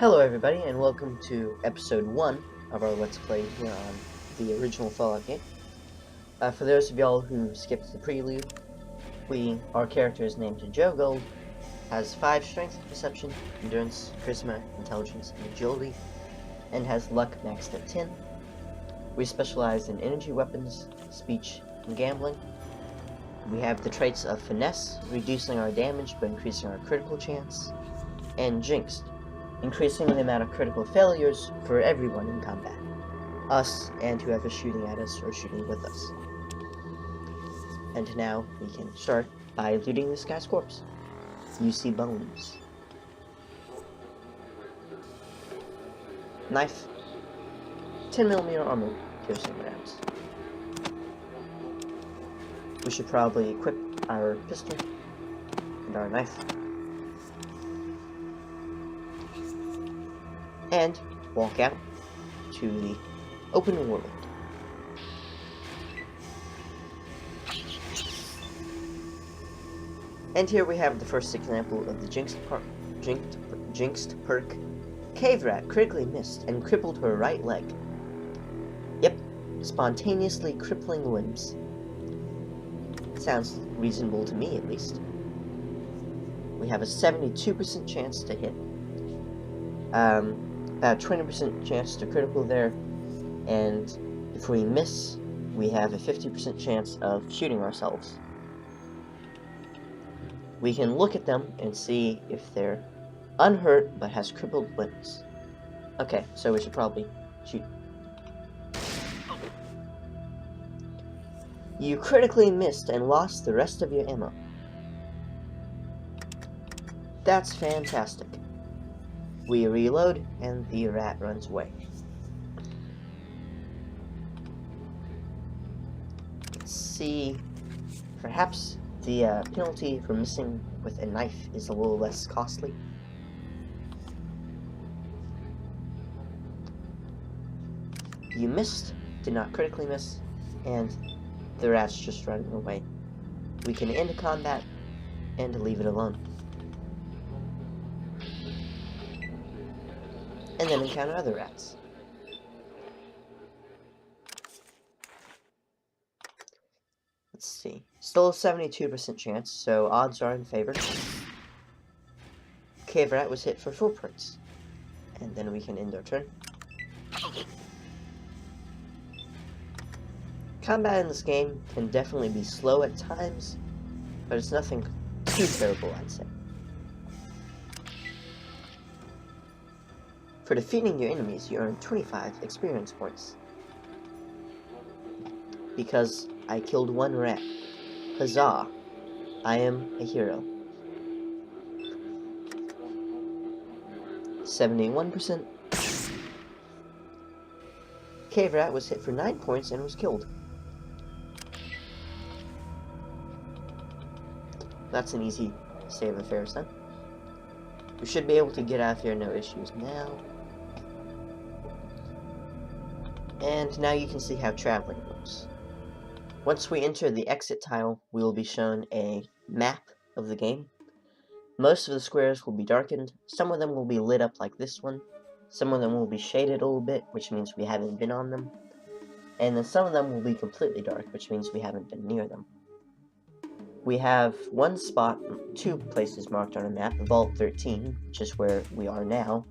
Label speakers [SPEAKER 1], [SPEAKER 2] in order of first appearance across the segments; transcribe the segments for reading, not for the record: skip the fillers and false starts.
[SPEAKER 1] Hello everybody, and welcome to episode 1 of our Let's Play here on the original Fallout game. For those of y'all who skipped the prelude, our character is named Joe Gold, has 5 strength, perception, endurance, charisma, intelligence, and agility, and has luck maxed at 10. We specialize in energy weapons, speech, and gambling. We have the traits of finesse, reducing our damage but increasing our critical chance, and jinxed, increasing the amount of critical failures for everyone in combat, us and whoever's shooting at us or shooting with us. And now we can start by looting this guy's corpse. You see bones. Knife. 10mm armor piercing rounds. We should probably equip our pistol and our knife. And walk out to the open world. And here we have the first example of the jinxed perk. Cave Rat critically missed and crippled her right leg. Yep, spontaneously crippling limbs. Sounds reasonable to me, at least. We have a 72% chance to hit. About 20% chance to critical there, and if we miss, we have a 50% chance of shooting ourselves. We can look at them and see if they're unhurt but has crippled limbs. Okay, so we should probably shoot. You critically missed and lost the rest of your ammo. That's fantastic. We reload, and the rat runs away. Let's see. Perhaps the penalty for missing with a knife is a little less costly. You missed, did not critically miss, and the rat's just running away. We can end combat and leave it alone. And then encounter other rats. Let's see. Still a 72% chance, so odds are in favor. Cave Rat was hit for footprints. And then we can end our turn. Combat in this game can definitely be slow at times, but it's nothing too terrible, I'd say. For defeating your enemies, you earn 25 experience points. Because I killed one rat. Huzzah! I am a hero. 71%. Cave Rat was hit for 9 points and was killed. That's an easy state of affairs then. We should be able to get out of here, no issues now. And now you can see how traveling works. Once we enter the exit tile, we will be shown a map of the game. Most of the squares will be darkened. Some of them will be lit up like this one. Some of them will be shaded a little bit, which means we haven't been on them. And then some of them will be completely dark, which means we haven't been near them. We have two places marked on our map, Vault 13, which is where we are now.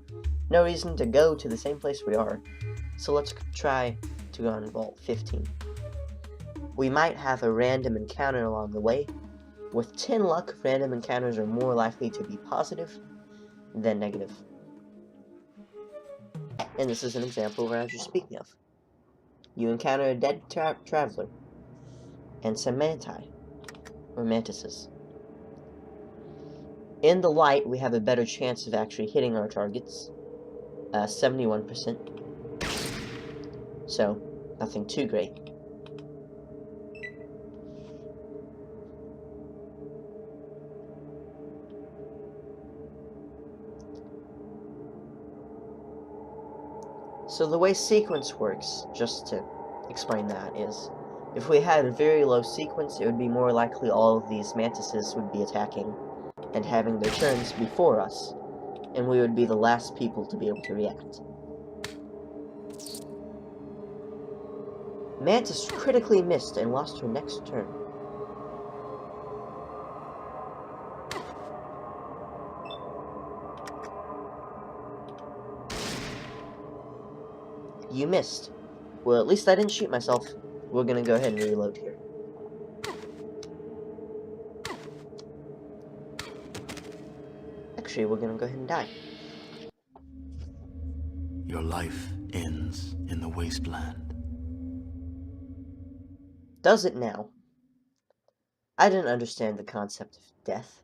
[SPEAKER 1] No reason to go to the same place we are, so let's try to go on Vault 15. We might have a random encounter along the way. With 10 luck, random encounters are more likely to be positive than negative. And this is an example where I was just speaking of. You encounter a dead traveler and some manti, or mantises. In the light, we have a better chance of actually hitting our targets, 71%. So, nothing too great. So the way sequence works, just to explain that, is if we had a very low sequence, it would be more likely all of these mantises would be attacking and having their turns before us. and we would be the last people to be able to react. Mantis critically missed and lost her next turn. You missed. Well, at least I didn't shoot myself. We're gonna go ahead and reload here. Actually, we're gonna go ahead and die.
[SPEAKER 2] Your life ends in the wasteland.
[SPEAKER 1] Does it now? I didn't understand the concept of death.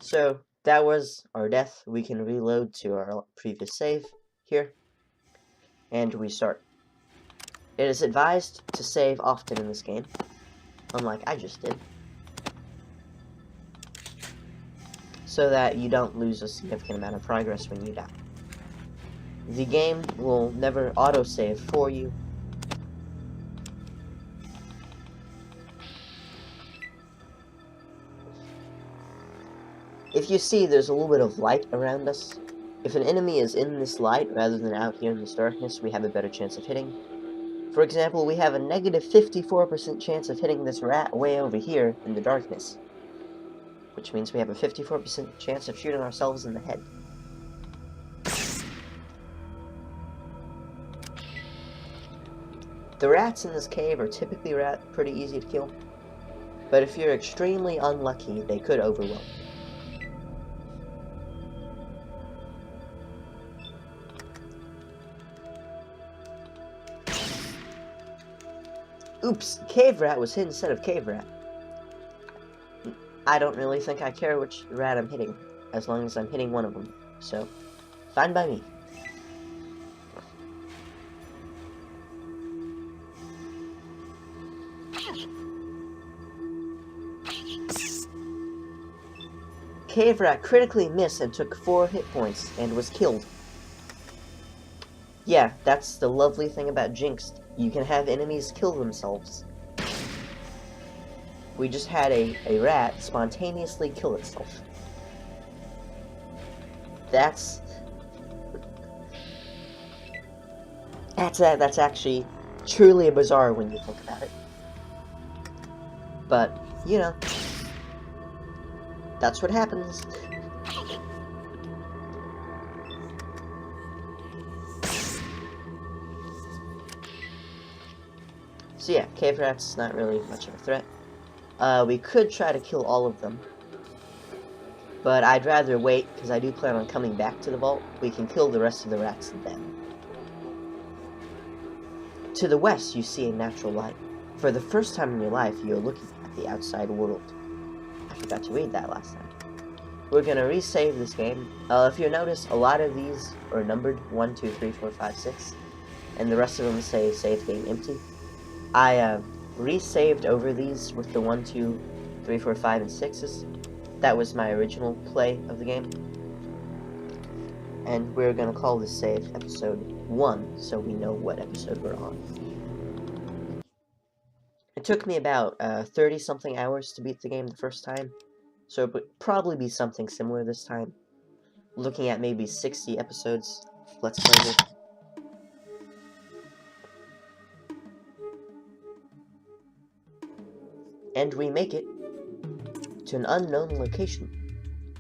[SPEAKER 1] So, that was our death. We can reload to our previous save here. And restart. It is advised to save often in this game, unlike I just did, so that you don't lose a significant amount of progress when you die. The game will never autosave for you. If you see there's a little bit of light around us, if an enemy is in this light rather than out here in this darkness, we have a better chance of hitting. For example, we have a negative 54% chance of hitting this rat way over here in the darkness, which means we have a 54% chance of shooting ourselves in the head. The rats in this cave are typically pretty easy to kill, but if you're extremely unlucky, they could overwhelm you. Oops, cave rat was hit instead of cave rat. I don't really think I care which rat I'm hitting, as long as I'm hitting one of them, so fine by me. Cave rat critically missed and took 4 hit points and was killed. Yeah, that's the lovely thing about Jinxed. You can have enemies kill themselves. We just had a rat spontaneously kill itself. That's actually truly bizarre when you think about it. But, you know, that's what happens. So yeah, cave rats not really much of a threat. We could try to kill all of them, but I'd rather wait because I do plan on coming back to the vault. We can kill the rest of the rats then. To the west, you see a natural light. For the first time in your life, you're looking at the outside world. I forgot to read that last time. We're gonna resave this game. If you notice, a lot of these are numbered 1, 2, 3, 4, 5, 6, and the rest of them say save game empty. I resaved over these with the 1, 2, 3, 4, 5, and 6s. That was my original play of the game. And we're gonna call this save episode 1, so we know what episode we're on. It took me about 30-something hours to beat the game the first time, so it would probably be something similar this time. Looking at maybe 60 episodes. Let's play this. And we make it to an unknown location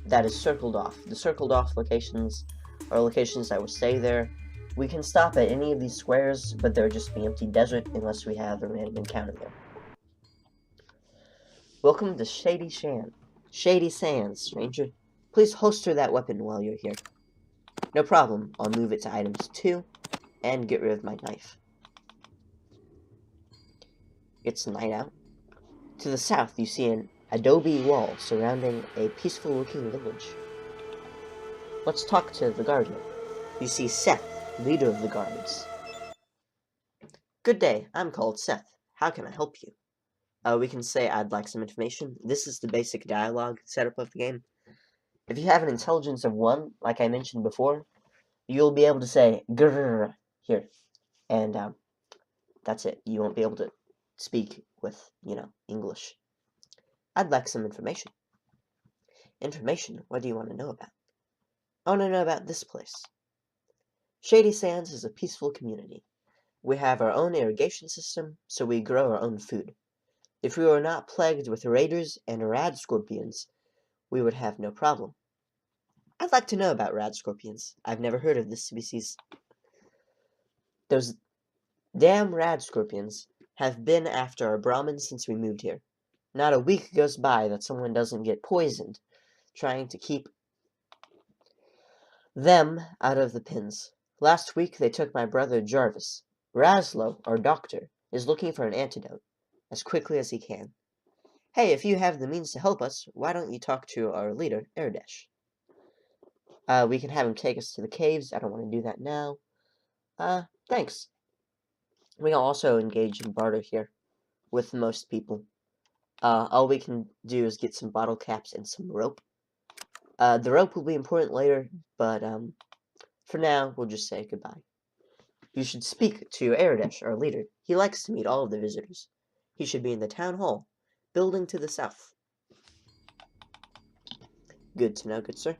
[SPEAKER 1] that is circled off. The circled off locations are locations that will stay there. We can stop at any of these squares, but they'll just be empty desert unless we have a random encounter there. Welcome to Shady Sands, stranger. Please holster that weapon while you're here. No problem, I'll move it to items 2 and get rid of my knife. It's night out. To the south, you see an adobe wall surrounding a peaceful-looking village. Let's talk to the guardian. You see Seth, leader of the guards. Good day, I'm called Seth. How can I help you? We can say I'd like some information. This is the basic dialogue setup of the game. If you have an intelligence of 1, like I mentioned before, you'll be able to say grrr here. And that's it. You won't be able to speak with, English. I'd like some information. Information? What do you want to know about? I want to know about this place. Shady Sands is a peaceful community. We have our own irrigation system, so we grow our own food. If we were not plagued with raiders and rad scorpions, we would have no problem. I'd like to know about rad scorpions. I've never heard of this species. Those damn rad scorpions have been after our Brahmins since we moved here. Not a week goes by that someone doesn't get poisoned trying to keep them out of the pins. Last week they took my brother Jarvis. Raslo, our doctor, is looking for an antidote as quickly as he can. Hey, if you have the means to help us, why don't you talk to our leader, Erdesh? We can have him take us to the caves. I don't want to do that now. Thanks. We can also engage in barter here with most people. All we can do is get some bottle caps and some rope. The rope will be important later, but for now, we'll just say goodbye. You should speak to Aradesh, our leader. He likes to meet all of the visitors. He should be in the town hall, building to the south. Good to know, good sir.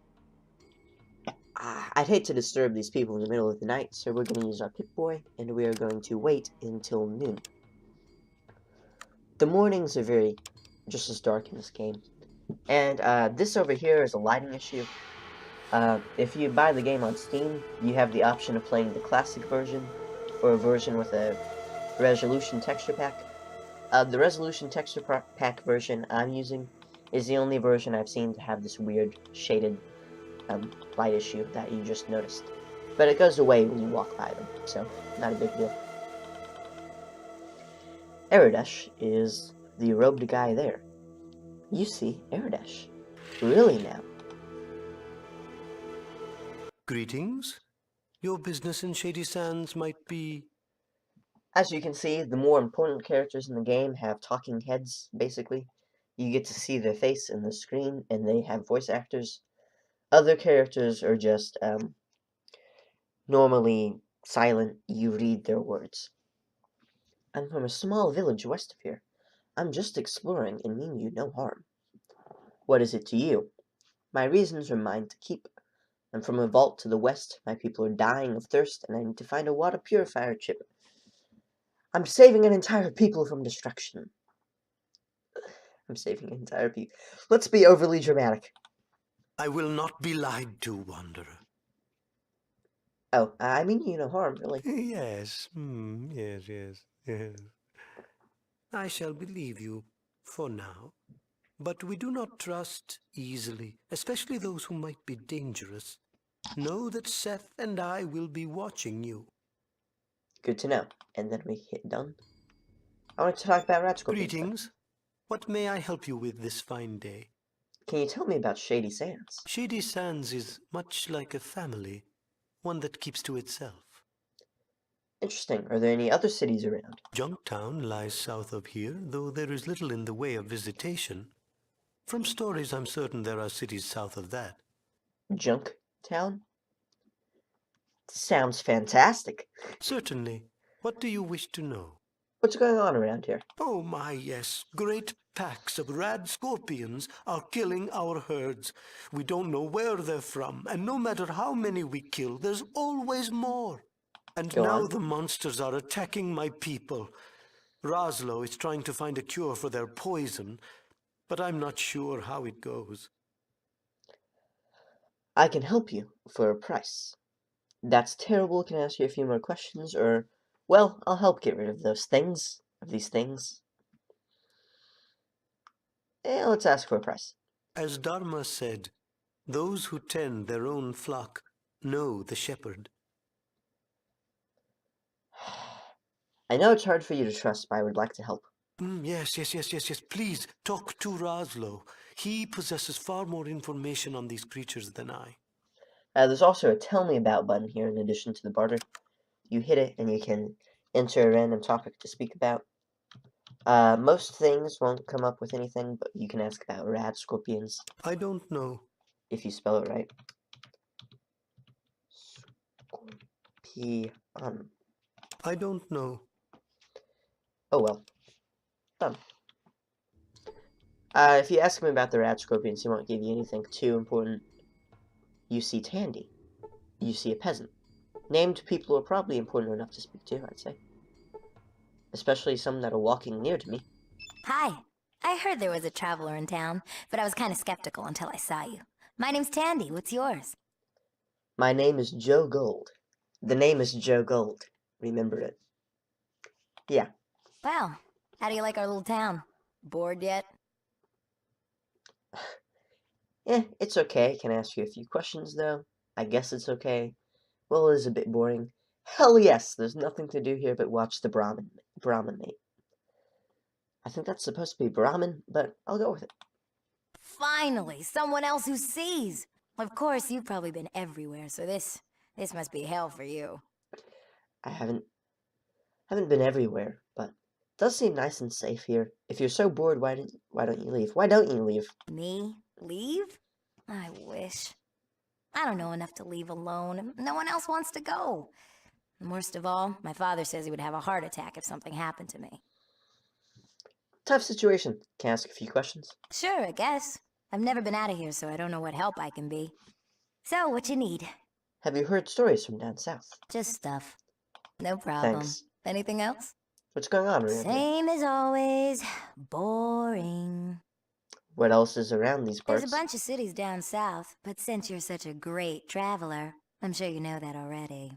[SPEAKER 1] I'd hate to disturb these people in the middle of the night, so we're going to use our Pip-Boy, and we are going to wait until noon. The mornings are just as dark in this game. And this over here is a lighting issue. If you buy the game on Steam, you have the option of playing the classic version, or a version with a resolution texture pack. The resolution texture pack version I'm using is the only version I've seen to have this weird shaded light issue that you just noticed. But it goes away when you walk by them, so not a big deal. Aradesh is the robed guy there. You see Aradesh. Really now.
[SPEAKER 3] Greetings. Your business in Shady Sands might be...
[SPEAKER 1] As you can see, the more important characters in the game have talking heads, basically. You get to see their face in the screen, and they have voice actors. Other characters are just, normally silent. You read their words. I'm from a small village west of here. I'm just exploring and mean you no harm. What is it to you? My reasons are mine to keep. I'm from a vault to the west. My people are dying of thirst, and I need to find a water purifier chip. I'm saving an entire people from destruction. I'm saving an entire people. Let's be overly dramatic.
[SPEAKER 3] I will not be lied to, Wanderer.
[SPEAKER 1] Oh, I mean you no harm, really.
[SPEAKER 3] Yes, yes. I shall believe you, for now. But we do not trust easily, especially those who might be dangerous. Know that Seth and I will be watching you.
[SPEAKER 1] Good to know. And then we hit done. I want to talk about rat scorpions.
[SPEAKER 3] Greetings. What may I help you with this fine day?
[SPEAKER 1] Can you tell me about Shady Sands?
[SPEAKER 3] Shady Sands is much like a family, one that keeps to itself.
[SPEAKER 1] Interesting. Are there any other cities around?
[SPEAKER 3] Junktown lies south of here, though there is little in the way of visitation. From stories, I'm certain there are cities south of that.
[SPEAKER 1] Junktown? Sounds fantastic.
[SPEAKER 3] Certainly. What do you wish to know?
[SPEAKER 1] What's going on around here?
[SPEAKER 3] Oh my, yes. Great packs of rad scorpions are killing our herds. We don't know where they're from, and no matter how many we kill, there's always more. And
[SPEAKER 1] Go
[SPEAKER 3] now
[SPEAKER 1] on.
[SPEAKER 3] the monsters are attacking my people. Raslo is trying to find a cure for their poison, but I'm not sure how it goes.
[SPEAKER 1] I can help you for a price. That's terrible. Can I ask you a few more questions? Or, well, I'll help get rid of these things. Let's ask for a price.
[SPEAKER 3] As Dharma said, those who tend their own flock know the shepherd.
[SPEAKER 1] I know it's hard for you to trust, but I would like to help.
[SPEAKER 3] Yes. Please, talk to Raslo. He possesses far more information on these creatures than I.
[SPEAKER 1] There's also a Tell Me About button here in addition to the barter. You hit it and you can enter a random topic to speak about. Most things won't come up with anything, but you can ask about rad scorpions.
[SPEAKER 3] I don't know.
[SPEAKER 1] If you spell it right. Scorpion.
[SPEAKER 3] I don't know.
[SPEAKER 1] Oh well. Done. If you ask him about the rad scorpions, he won't give you anything too important. You see Tandy. You see a peasant. Named people are probably important enough to speak to, I'd say. Especially some that are walking near to me.
[SPEAKER 4] Hi. I heard there was a traveler in town, but I was kind of skeptical until I saw you. My name's Tandy. What's yours?
[SPEAKER 1] My name is Joe Gold. The name is Joe Gold. Remember it. Yeah.
[SPEAKER 4] Well, how do you like our little town? Bored yet?
[SPEAKER 1] It's okay. Can I ask you a few questions, though? I guess it's okay. Well, it is a bit boring. Hell yes, there's nothing to do here but watch the Brahmin mate. I think that's supposed to be Brahmin, but I'll go with it.
[SPEAKER 4] Finally, someone else who sees. Of course, you've probably been everywhere, so this must be hell for you.
[SPEAKER 1] I haven't been everywhere, but it does seem nice and safe here. If you're so bored, why don't you leave? Why don't you leave?
[SPEAKER 4] Me? Leave? I wish. I don't know enough to leave alone. No one else wants to go. And worst of all, my father says he would have a heart attack if something happened to me.
[SPEAKER 1] Tough situation. Can I ask a few questions?
[SPEAKER 4] Sure, I guess. I've never been out of here, so I don't know what help I can be. So, what you need?
[SPEAKER 1] Have you heard stories from down south?
[SPEAKER 4] Just stuff. No problem.
[SPEAKER 1] Thanks.
[SPEAKER 4] Anything else?
[SPEAKER 1] What's going on around here?
[SPEAKER 4] Same as always. Boring.
[SPEAKER 1] What else is around these parts?
[SPEAKER 4] There's a bunch of cities down south, but since you're such a great traveler, I'm sure you know that already.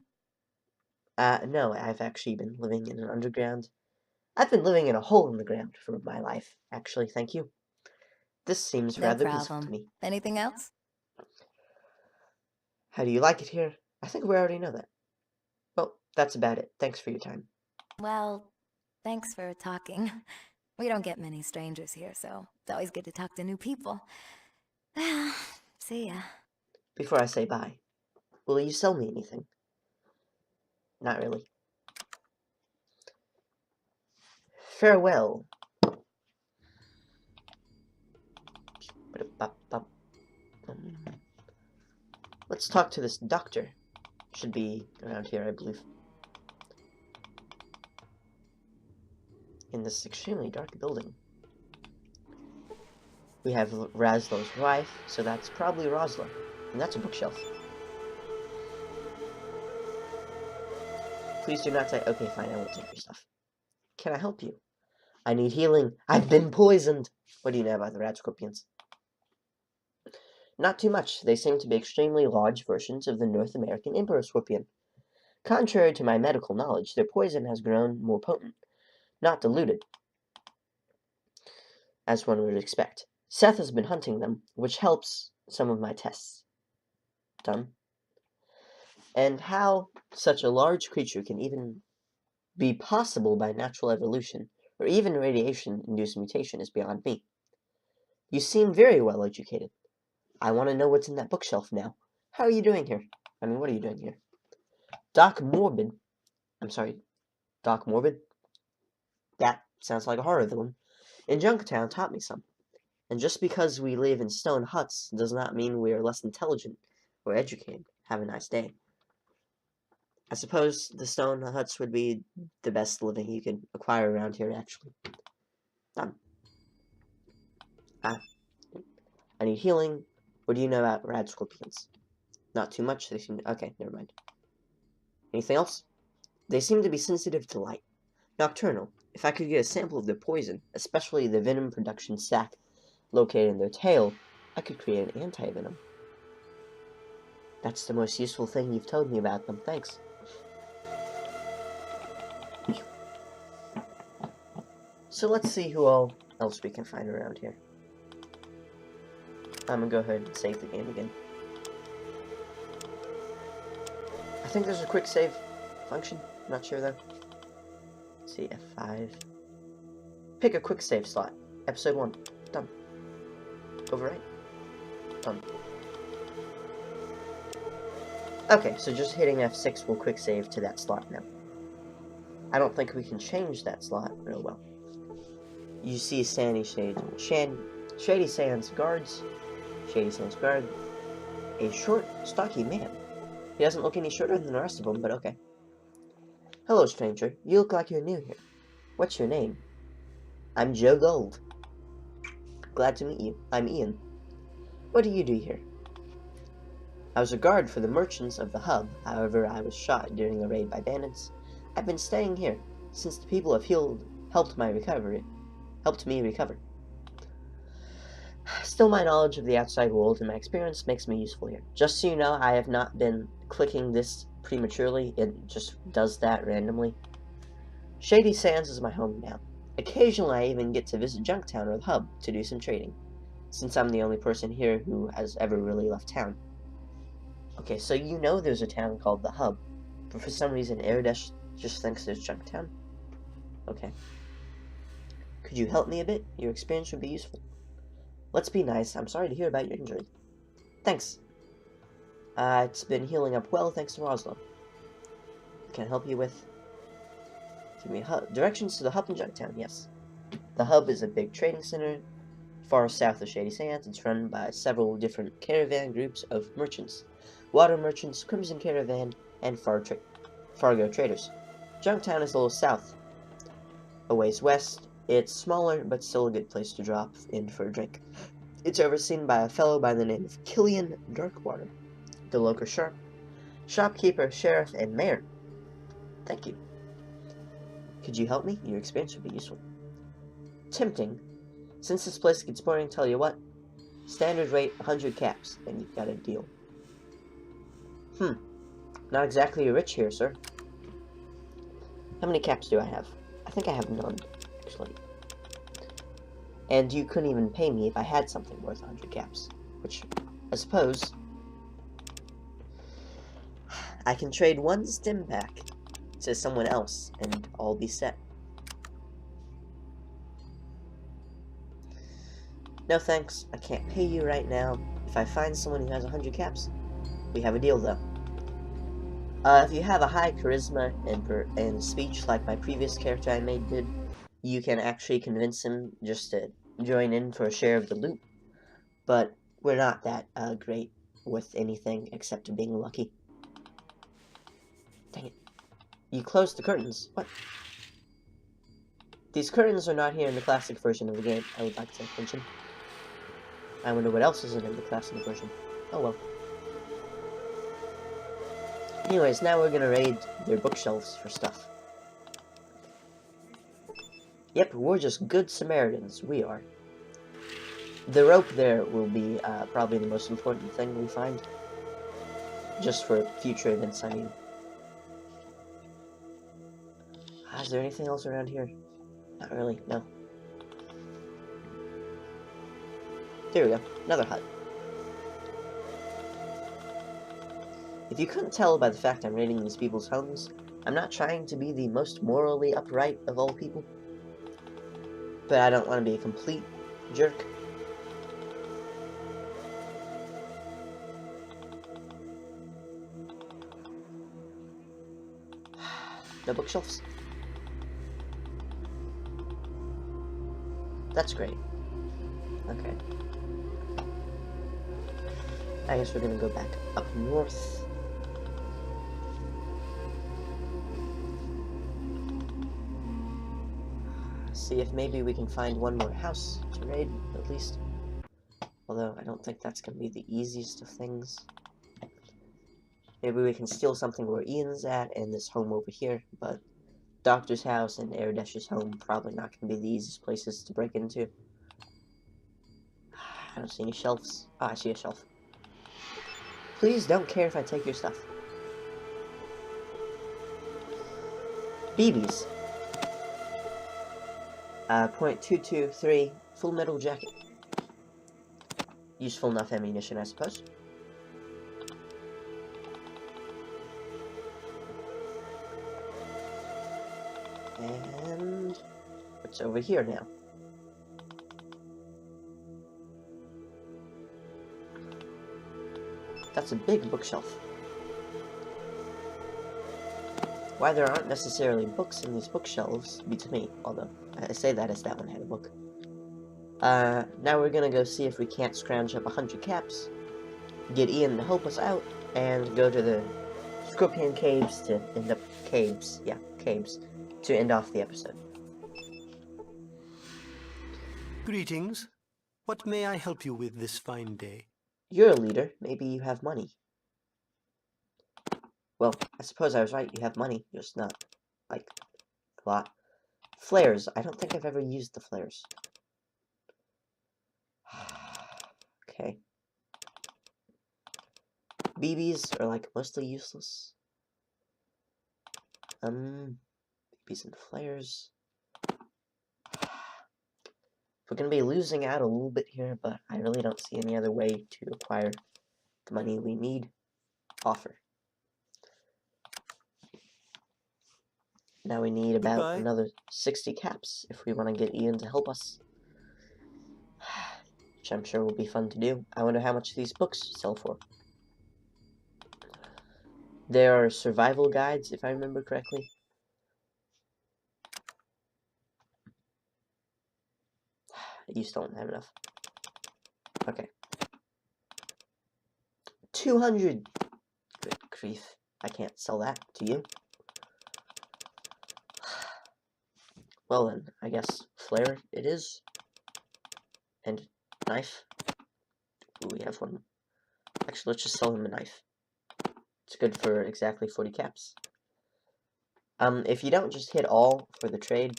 [SPEAKER 1] No, I've actually been living in an underground. I've been living in a hole in the ground for my life, actually, thank you. This seems
[SPEAKER 4] No
[SPEAKER 1] rather peaceful
[SPEAKER 4] problem.
[SPEAKER 1] to me.
[SPEAKER 4] Anything else?
[SPEAKER 1] How do you like it here? I think we already know that. Well, that's about it. Thanks for your time.
[SPEAKER 4] Well, thanks for talking. We don't get many strangers here, so it's always good to talk to new people. Well, see ya.
[SPEAKER 1] Before I say bye, will you sell me anything? Not really. Farewell. Let's talk to this doctor. Should be around here, I believe. In this extremely dark building. We have Raslow's wife, so that's probably Rosla. And that's a bookshelf. Please do not say, okay, fine, I won't take your stuff. Can I help you? I need healing. I've been poisoned. What do you know about the rat scorpions? Not too much. They seem to be extremely large versions of the North American emperor scorpion. Contrary to my medical knowledge, their poison has grown more potent, not diluted, as one would expect. Seth has been hunting them, which helps some of my tests. Done. And how such a large creature can even be possible by natural evolution, or even radiation-induced mutation, is beyond me. You seem very well educated. I want to know what's in that bookshelf now. How are you doing here? I mean, what are you doing here? Doc Morbid. That sounds like a horror villain. In Junktown taught me some. And just because we live in stone huts does not mean we are less intelligent or educated. Have a nice day. I suppose the stone huts would be the best living you could acquire around here, actually. Done. I need healing. What do you know about rad scorpions? Not too much. They seem to... Okay, never mind. Anything else? They seem to be sensitive to light. Nocturnal. If I could get a sample of their poison, especially the venom production sac located in their tail, I could create an anti-venom. That's the most useful thing you've told me about them. Thanks. So let's see who else we can find around here. I'm gonna go ahead and save the game again. I think there's a quick save function. I'm not sure though. Let's see, F5. Pick a quick save slot. Episode 1. Done. Overwrite. Done. Okay, so just hitting F6 will quick save to that slot now. I don't think we can change that slot real well. You see Shady Sands guards. Shady Sands guard. A short, stocky man. He doesn't look any shorter than the rest of them, but okay. Hello, stranger. You look like you're new here. What's your name? I'm Joe Gold. Glad to meet you. I'm Ian. What do you do here? I was a guard for the merchants of the hub, however I was shot during a raid by bandits. I've been staying here since the people have helped me recover. Still, my knowledge of the outside world and my experience makes me useful here. Just so you know, I have not been clicking this prematurely, it just does that randomly. Shady Sands is my home now. Occasionally I even get to visit Junktown or the hub to do some trading, since I'm the only person here who has ever really left town. Okay, so you know there's a town called the hub, but for some reason Aradesh just thinks there's Junktown. Okay. Could you help me a bit? Your experience would be useful. Let's be nice. I'm sorry to hear about your injury. Thanks. It's been healing up well thanks to Roslo. Can I help you with? Give me directions to the hub in Junktown, yes. The hub is a big trading center far south of Shady Sands. It's run by several different caravan groups of merchants. Water merchants, Crimson Caravan, and Fargo traders. Junktown is a little south. A ways west, it's smaller, but still a good place to drop in for a drink. It's overseen by a fellow by the name of Killian Darkwater, the local shopkeeper, sheriff, and mayor. Thank you. Could you help me? Your experience would be useful. Tempting. Since this place gets boring, tell you what. Standard rate, 100 caps, and you've got a deal. Not exactly rich here, sir. How many caps do I have? I think I have none, actually. And you couldn't even pay me if I had something worth 100 caps. Which, I suppose... I can trade one stim pack to someone else, and I'll be set. No thanks, I can't pay you right now. If I find someone who has 100 caps, we have a deal though. If you have a high charisma and speech like my previous character I made did, you can actually convince him just to join in for a share of the loot. But we're not that great with anything except being lucky. Dang it. You closed the curtains. What? These curtains are not here in the classic version of the game, I would like to mention. I wonder what else isn't in the classic version. Oh well. Anyways, now we're gonna raid their bookshelves for stuff. Yep, we're just good Samaritans, we are. The rope there will be probably the most important thing we find. Just for future events, I mean. Is there anything else around here? Not really, no. There we go, another hut. If you couldn't tell by the fact I'm raiding these people's homes, I'm not trying to be the most morally upright of all people. But I don't want to be a complete jerk. No bookshelves? That's great. Okay. I guess we're gonna go back up north. See if maybe we can find one more house to raid, at least. Although, I don't think that's gonna be the easiest of things. Maybe we can steal something where Ian's at, and this home over here, but Doctor's house and Aradesh's home probably not gonna be the easiest places to break into. I don't see any shelves. Ah, I see a shelf. Please don't care if I take your stuff. BBs. .223 full metal jacket. Useful enough ammunition, I suppose. And what's over here now? That's a big bookshelf. Why there aren't necessarily books in these bookshelves beats me, although I say that as that one had a book. Now we're gonna go see if we can't scrounge up 100 caps, get Ian to help us out, and go to the Scorpion Caves to end up... Caves, yeah, caves, to end off the episode.
[SPEAKER 3] Greetings. What may I help you with this fine day?
[SPEAKER 1] You're a leader, maybe you have money. Well, I suppose I was right. You have money, just not, like, a lot. Flares. I don't think I've ever used the flares. Okay. BBs are, like, mostly useless. BBs and flares. We're going to be losing out a little bit here, but I really don't see any other way to acquire the money we need. Offer. Now we need about
[SPEAKER 3] Goodbye.
[SPEAKER 1] another 60 caps if we want to get Ian to help us. Which I'm sure will be fun to do. I wonder how much these books sell for. There are survival guides, if I remember correctly. You still don't have enough. Okay. 200! Good grief. I can't sell that to you. Well then, I guess flare it is. And knife. Ooh, we have one. Actually, let's just sell him a knife. It's good for exactly 40 caps. If you don't just hit all for the trade,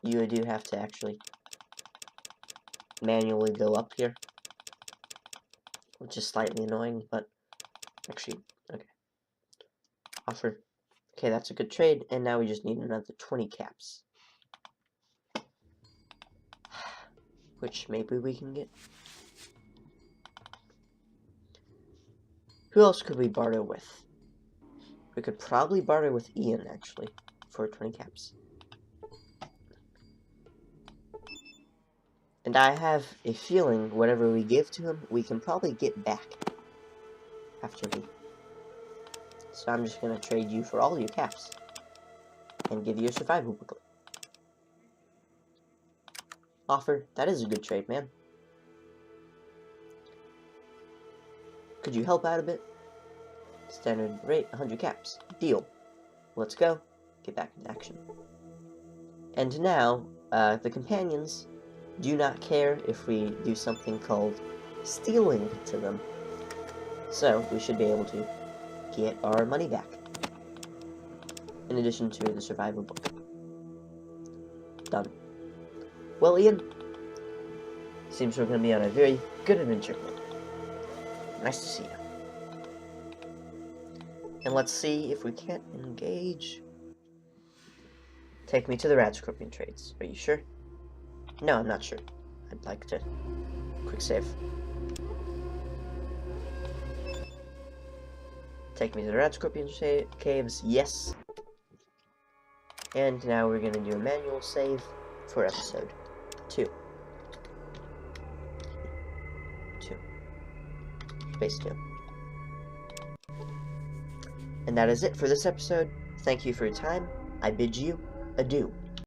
[SPEAKER 1] you do have to actually manually go up here. Which is slightly annoying, but actually, okay. Offer. Okay, that's a good trade, and now we just need another 20 caps. Which maybe we can get. Who else could we barter with? We could probably barter with Ian, actually, for 20 caps. And I have a feeling whatever we give to him, we can probably get back after he. So I'm just going to trade you for all your caps and give you a survival booklet. Offer. That is a good trade, man. Could you help out a bit? Standard rate, 100 caps. Deal. Let's go. Get back into action. And now, the companions do not care if we do something called stealing to them. So, we should be able to get our money back. In addition to the survival book. Done. Well, Ian, seems we're going to be on a very good adventure. Nice to see you. And let's see if we can't engage. Take me to the Rad Scorpion trades. Are you sure? No, I'm not sure. I'd like to quick save. Take me to the Rad Scorpion caves. Yes. And now we're going to do a manual save for episode 2. Space 2. And that is it for this episode. Thank you for your time. I bid you adieu.